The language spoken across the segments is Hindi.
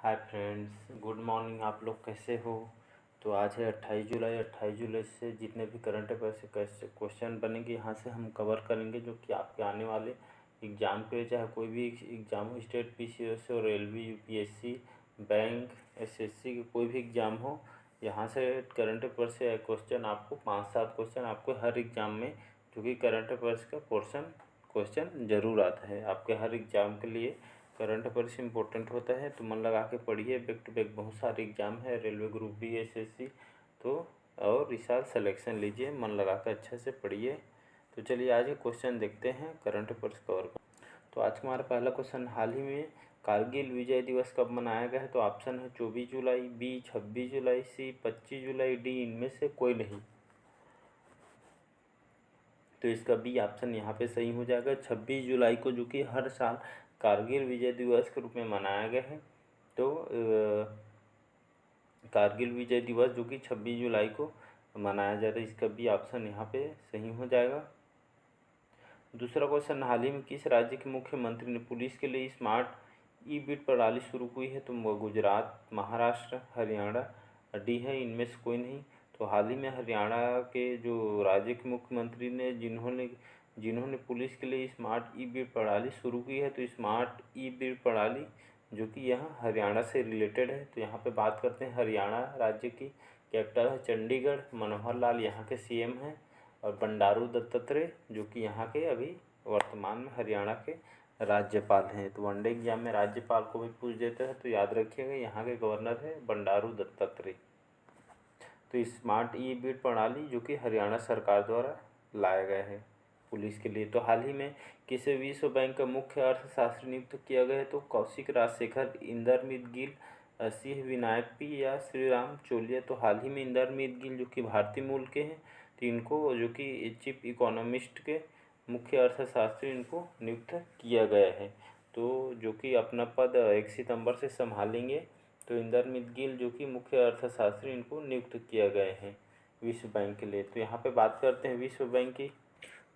Hi friends, good morning. आप लोग कैसे हो? तो आज है 28 जुलाई। 28 जुलाई से जितने भी करंट अफेयर से कैसे क्वेश्चन बनेंगे यहाँ से हम कवर करेंगे, जो कि आपके आने वाले एग्ज़ाम के लिए, चाहे कोई भी एग्ज़ाम हो, स्टेट PCO से और रेलवे, UPSC, बैंक, SSC के कोई भी एग्ज़ाम हो, यहाँ से करंट अफेयर से क्वेश्चन आपको 5-7 क्वेश्चन आपको हर एग्ज़ाम में, जो कि करंट अफेयर्स का पोर्शन क्वेश्चन ज़रूर आता है आपके हर एग्ज़ाम के लिए। करंट अफेयर्स इंपॉर्टेंट होता है तो मन लगा के पढ़िए। बैक टू बैक बहुत सारे एग्जाम है, रेलवे ग्रुप भी, SSC तो, और इस साल सिलेक्शन लीजिए, मन लगा कर अच्छे से पढ़िए। तो चलिए आज ये क्वेश्चन देखते हैं करंट अफेयर्स कवर कर। तो आज का हमारा पहला क्वेश्चन, हाल ही में कारगिल विजय दिवस कब मनाया गया है? तो ऑप्शन है 24 जुलाई, B 26 जुलाई, C 25 जुलाई, D इनमें से कोई नहीं। तो इसका बी ऑप्शन यहाँ पे सही हो जाएगा। 26 जुलाई को, जो कि हर साल कारगिल विजय दिवस के रूप में मनाया गया है। तो कारगिल विजय दिवस जो कि 26 जुलाई को मनाया जाता है, इसका बी ऑप्शन यहाँ पे सही हो जाएगा। दूसरा क्वेश्चन, हाल ही में किस राज्य के मुख्यमंत्री ने पुलिस के लिए स्मार्ट ई-बिट प्रणाली शुरू हुई है? तो गुजरात, महाराष्ट्र, हरियाणा, डी है इनमें से कोई नहीं। तो हाल ही में हरियाणा के जो राज्य के मुख्यमंत्री ने जिन्होंने पुलिस के लिए स्मार्ट ई-बिट प्रणाली शुरू की है, तो स्मार्ट ई-बिट प्रणाली जो कि यहाँ हरियाणा से रिलेटेड है। तो यहाँ पे बात करते हैं हरियाणा राज्य की। कैपिटल है चंडीगढ़, मनोहर लाल यहाँ के CM हैं, और बंडारू दत्तात्रेय जो कि यहाँ के अभी वर्तमान में हरियाणा के राज्यपाल हैं। तो वनडे एग्जाम में राज्यपाल को भी पूछ देते हैं, तो याद रखिएगा यहाँ के गवर्नर है बंडारू दत्तात्रेय। तो स्मार्ट ई-बिट प्रणाली जो कि हरियाणा सरकार द्वारा लाया गया है पुलिस के लिए। तो हाल ही में किसे विश्व बैंक का मुख्य अर्थशास्त्री नियुक्त किया गया है? तो कौशिक राजशेखर, इंदरमित गिल, सिंह विनायक P या श्रीराम चोलिया। तो हाल ही में इंदरमित गिल जो कि भारतीय मूल के हैं, तो इनको जो कि चीफ इकोनॉमिस्ट के मुख्य अर्थशास्त्री इनको नियुक्त किया गया है। तो जो कि अपना पद 1 सितंबर से संभालेंगे। तो इंदरमित गिल जो कि मुख्य अर्थशास्त्री इनको नियुक्त किया गया है विश्व बैंक के लिए। तो यहाँ पे बात करते हैं विश्व बैंक की।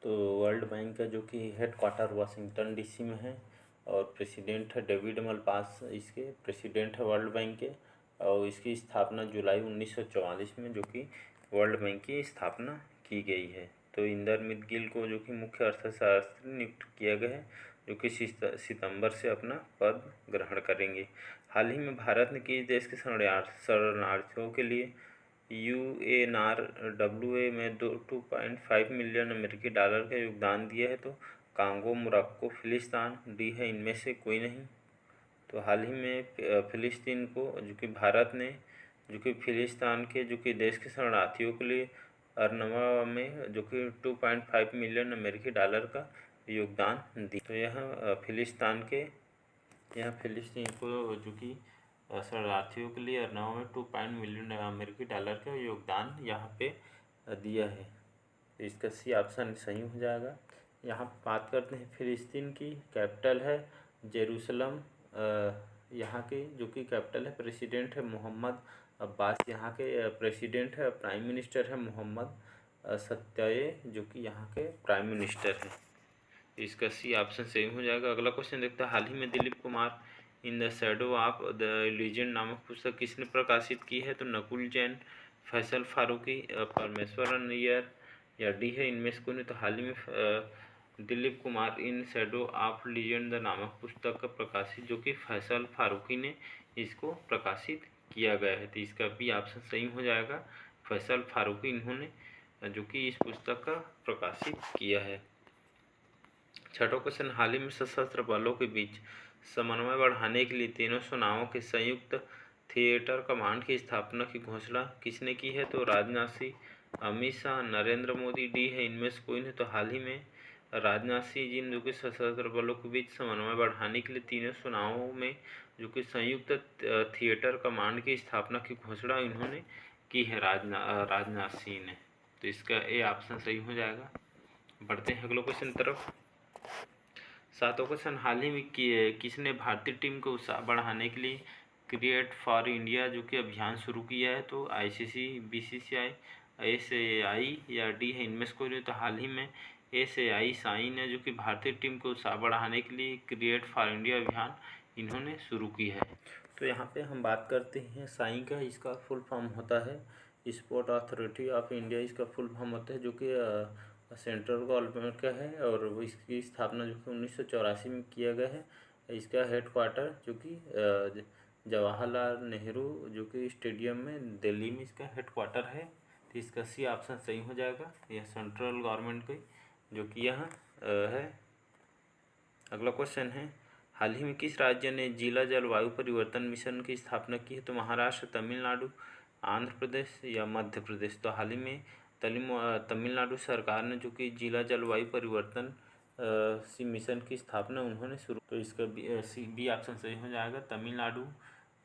तो वर्ल्ड बैंक का जो कि हेडक्वार्टर वाशिंगटन DC में है, और प्रेसिडेंट है डेविड मलपास, इसके प्रेसिडेंट है वर्ल्ड बैंक के। और इसकी स्थापना जुलाई 1944 में जो कि वर्ल्ड बैंक की स्थापना की गई है। तो इंदरमित गिल को जो कि मुख्य अर्थशास्त्री नियुक्त किया गया है, जो कि सितंबर से अपना पद ग्रहण करेंगे। हाल ही में भारत ने किस देश के शरणार्थियों के लिए UNRWA में 2.5 मिलियन अमेरिकी डॉलर का योगदान दिया है? तो कांगो, मोरक्को, फिलिस्तीन, डी है इनमें से कोई नहीं। तो हाल ही में फिलिस्तीन को जो कि भारत ने जो कि फिलिस्तीन के जो कि देश के शरणार्थियों के लिए अरनवा में जो कि 2.5 मिलियन अमेरिकी डॉलर का योगदान दिया। तो यहाँ फिलिस्तीन को जो कि शरणार्थियों के लिए अरनवा में 2 मिलियन अमेरिकी डॉलर का योगदान यहाँ पे दिया है। तो इसका C ऑप्शन सही हो जाएगा। यहाँ बात करते हैं फिलिस्तीन की। कैपिटल है जेरूसलम, यहाँ के जो कि कैपिटल है। प्रेसिडेंट है मोहम्मद अब्बास, यहाँ के प्रेसिडेंट है। प्राइम मिनिस्टर है मोहम्मद सत्याये, जो कि यहाँ के प्राइम मिनिस्टर है। इसका C ऑप्शन सही हो जाएगा। अगला क्वेश्चन देखते हैं, हाल ही में Dilip Kumar in the shadow of the legend नामक पुस्तक किसने प्रकाशित की है? तो नकुल जैन, फैसल फारूकी, परमेश्वरन अय्यर या डी है इनमें से कोई नहीं। तो हाल ही में Dilip Kumar in Shadow of legend the नामक पुस्तक का प्रकाशित जो कि फैसल फारूकी ने इसको प्रकाशित किया गया है। तो इसका B ऑप्शन सही हो जाएगा। फैसल फारूकी इन्होंने जो कि इस पुस्तक का प्रकाशित किया है। छठा क्वेश्चन, हाल ही में सशस्त्र बलों के बीच समन्वय बढ़ाने के लिए तीनों सेनाओं के संयुक्त थिएटर कमांड की स्थापना की घोषणा किसने की है? तो राजनाथ सिंह, अमित शाह, नरेंद्र मोदी, डी है इनमें से कोई नहीं। तो हाल ही में राजनाथ सिंह जी जो कि सशस्त्र बलों के बीच समन्वय बढ़ाने के लिए तीनों सेनाओं में जो कि संयुक्त थिएटर कमांड की स्थापना की घोषणा इन्होंने की है राजनाथ सिंह ने। तो इसका A ऑप्शन सही हो जाएगा। बढ़ते हैं अगले क्वेश्चन की तरफ। सातों क्वेश्चन, हाल ही में किसने भारतीय टीम को उत्साह बढ़ाने के लिए क्रिएट फॉर इंडिया जो कि अभियान शुरू किया है? तो ICC, BCCI, SAI या डी है इनमें से कोई नहीं। तो हाल ही में SAI ने जो कि भारतीय टीम को उत्साह बढ़ाने के लिए क्रिएट फॉर इंडिया अभियान इन्होंने शुरू की है। तो यहाँ पे हम बात करते हैं साई का। इसका फुल फॉर्म होता है स्पोर्ट अथॉरिटी ऑफ इंडिया। इसका फुल फॉर्म होता है जो कि सेंट्रल गवर्नमेंट का है और वो इसकी स्थापना जो कि 1984 में किया गया है। इसका हेडक्वार्टर जो कि जवाहरलाल नेहरू जो कि स्टेडियम में दिल्ली में इसका हेडक्वार्टर है। तो इसका सी ऑप्शन सही हो जाएगा। यह सेंट्रल गवर्नमेंट की जो कि यहाँ है। अगला क्वेश्चन है, हाल ही में किस राज्य ने जिला जलवायु परिवर्तन मिशन की स्थापना की है? तो महाराष्ट्र, तमिलनाडु, आंध्र प्रदेश या मध्य प्रदेश। तो हाल ही में तमिलनाडु सरकार ने जो कि जिला जलवायु परिवर्तन मिशन की स्थापना उन्होंने शुरू। तो इसका बी ऑप्शन सही हो जाएगा। तमिलनाडु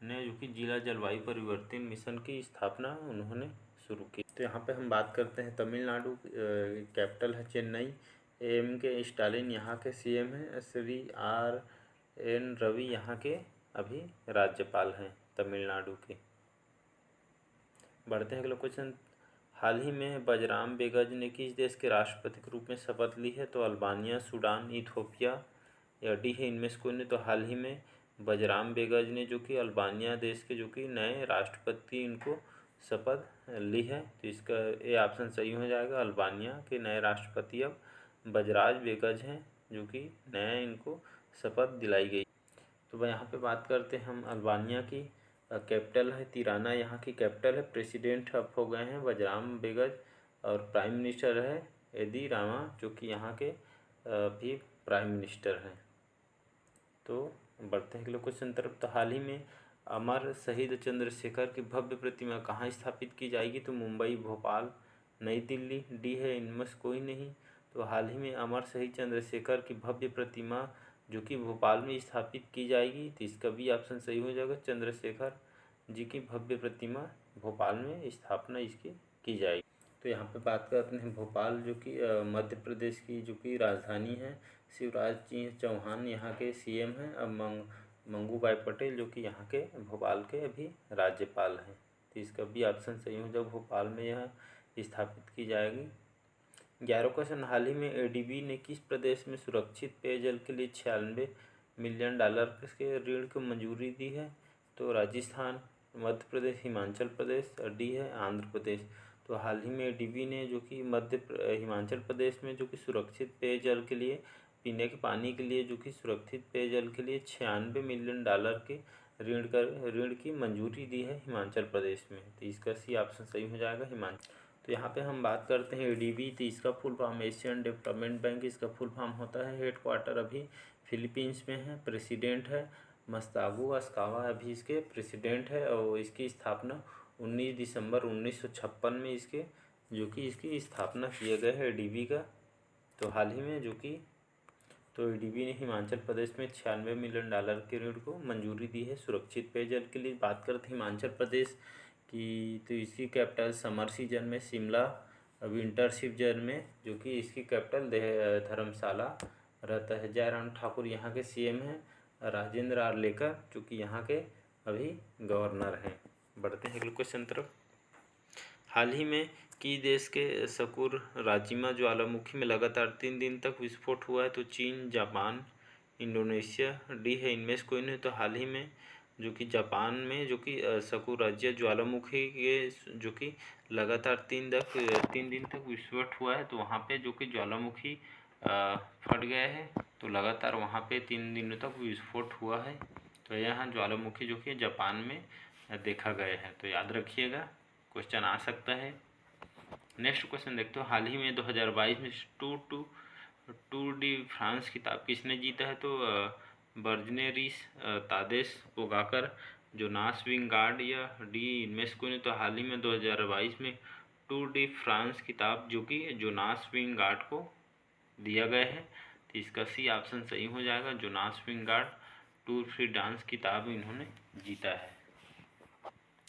ने जो कि जिला जलवायु परिवर्तन मिशन की स्थापना उन्होंने शुरू की। तो यहाँ पे हम बात करते हैं तमिलनाडु। कैपिटल है चेन्नई। के स्टालिन यहाँ के सीएम हैं। श्री RN रवि यहाँ के अभी राज्यपाल हैं तमिलनाडु के। बढ़ते हैं अगला क्वेश्चन, हाल ही में बजराम बेगज ने किस देश के राष्ट्रपति के रूप में शपथ ली है? तो अल्बानिया, सूडान, इथियोपिया या डी है इनमें से कोई नहीं। तो हाल ही में बजराम बेगज ने जो कि अल्बानिया देश के जो कि नए राष्ट्रपति इनको शपथ ली है। तो इसका ए ऑप्शन सही हो जाएगा। अल्बानिया के नए राष्ट्रपति अब बजराज बेगज हैं जो कि नया इनको शपथ दिलाई गई। तो यहाँ पे बात करते हैं हम अल्बानिया की। कैपिटल है तिराना यहाँ की कैपिटल है। प्रेसिडेंट अब हो गए हैं बजराम बेगज और प्राइम मिनिस्टर है एदी रामा जो कि यहाँ के भी प्राइम मिनिस्टर हैं। तो बढ़ते हैं अगले क्वेश्चन तरफ। तो हाल ही में अमर शहीद चंद्रशेखर की भव्य प्रतिमा कहाँ स्थापित की जाएगी? तो मुंबई, भोपाल, नई दिल्ली, डी है इनमें से कोई नहीं। तो हाल ही में अमर शहीद चंद्रशेखर की भव्य प्रतिमा जो कि भोपाल में स्थापित की जाएगी। तो इसका भी ऑप्शन सही हो जाएगा। चंद्रशेखर जी की भव्य प्रतिमा भोपाल में स्थापना इसकी की जाएगी। तो यहाँ पे बात करते हैं भोपाल जो कि मध्य प्रदेश की जो कि राजधानी है। शिवराज सिंह चौहान यहाँ के सीएम हैं। अब मंगूभाई पटेल जो कि यहाँ के भोपाल के अभी राज्यपाल हैं। तो इसका भी ऑप्शन सही हो जाएगा। भोपाल में यह स्थापित की जाएगी। 11 क्वेश्चन, हाल ही में ADB ने किस प्रदेश में सुरक्षित पेयजल के लिए $96 मिलियन के ऋण को मंजूरी दी है? तो राजस्थान, मध्य प्रदेश, हिमाचल प्रदेश और डी है आंध्र प्रदेश। तो हाल ही में ADB ने जो कि हिमाचल प्रदेश में जो कि सुरक्षित पेयजल के लिए, पीने के पानी के लिए जो कि सुरक्षित पेयजल के लिए $96 मिलियन के ऋण की मंजूरी दी है हिमाचल प्रदेश में। तो इसका सी ऑप्शन सही हो जाएगा हिमाचल। तो यहाँ पे हम बात करते हैं ADB। तो इसका full form Asian development bank इसका फुल फॉर्म होता है। हेडक्वार्टर अभी फिलीपींस में है। प्रेसिडेंट है मस्तागो अस्कावा अभी इसके प्रेसिडेंट है और इसकी स्थापना 19 दिसंबर 1956 में इसकी स्थापना किया गया है ADB का। तो हाल ही में ADB ने हिमाचल प्रदेश में $96 मिलियन के ऋण को मंजूरी दी है सुरक्षित पेयजल के लिए। बात करते हैं हिमाचल प्रदेश की। तो इसकी कैपिटल समर सीजन में शिमला, विंटर सीजन में जो कि इसकी कैपिटल धर्मशाला रहता है। जयराम ठाकुर यहाँ के सीएम हैं। राजेंद्र आर्लेकर जो कि यहाँ के अभी गवर्नर हैं। बढ़ते हैं अगले क्वेश्चन तरफ। हाल ही में कि देश के सकुराजिमा ज्वालामुखी में लगातार 3 दिन तक विस्फोट हुआ है? तो चीन, जापान, इंडोनेशिया, डी है इनमें से कोई नहीं। तो हाल ही में जो कि जापान में जो कि सकुराजिमा ज्वालामुखी के जो कि लगातार 3 दिन तक विस्फोट हुआ है। तो वहाँ पे जो कि ज्वालामुखी फट गया है। तो लगातार वहाँ पे 3 दिनों तक विस्फोट हुआ है। तो यहाँ ज्वालामुखी जो कि जापान में देखा गया है। तो याद रखिएगा, क्वेश्चन आ सकता है। नेक्स्ट क्वेश्चन देखते हो, हाल ही में 2022 में टूर डी फ्रांस खिताब किसने जीता है? तो बर्जनेरिस, तादेश पोगाकर, जोनास विंगार्ड या डी इनमें से कोई नहीं। तो हाल ही में 2022 में टूर डी फ्रांस खिताब जो कि जोनास विंगार्ड को दिया गया है। तो इसका सी ऑप्शन सही हो जाएगा। Jonas Wingard tour free dance खिताब इन्होंने जीता है।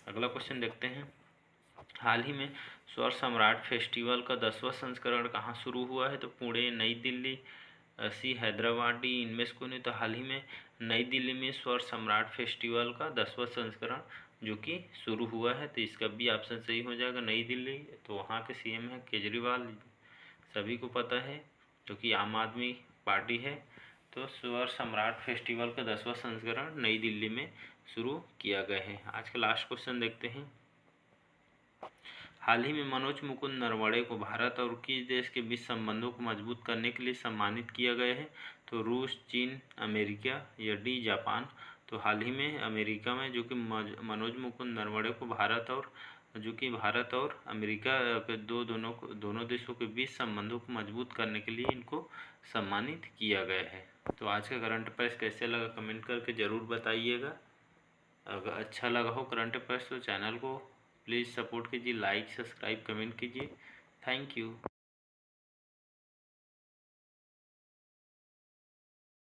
अगला क्वेश्चन देखते हैं, हाल ही में स्वर सम्राट फेस्टिवल का 10वां संस्करण कहाँ शुरू हुआ है? तो पुणे, नई दिल्ली, सी हैदराबाद, डी इनमें से कोई नहीं। तो हाल ही में नई दिल्ली में स्वर सम्राट फेस्टिवल का 10वां संस्करण जो कि शुरू हुआ है। तो इसका भी ऑप्शन सही हो जाएगा नई दिल्ली। तो वहाँ के सीएम है केजरीवाल, सभी को पता है, जो कि आम आदमी पार्टी है। तो स्वर सम्राट फेस्टिवल का 10वां संस्करण नई दिल्ली में शुरू किया गया है। आज का लास्ट क्वेश्चन देखते हैं। हाल ही में मनोज मुकुंद नरवणे को भारत और किस देश के बीच संबंधों को मजबूत करने के लिए सम्मानित किया गया है? तो रूस, चीन, अमेरिका या डी जापान। तो हाल ही में अमेरिका में जो कि मनोज मुकुंद नरवणे को भारत और अमेरिका के दोनों देशों के बीच संबंधों को मजबूत करने के लिए इनको सम्मानित किया गया है। तो आज का करंट अफेयर्स कैसे लगा कमेंट करके ज़रूर बताइएगा। अगर अच्छा लगा हो करंट अफेयर्स तो चैनल को प्लीज़ सपोर्ट कीजिए, लाइक सब्सक्राइब कमेंट कीजिए। Thank you.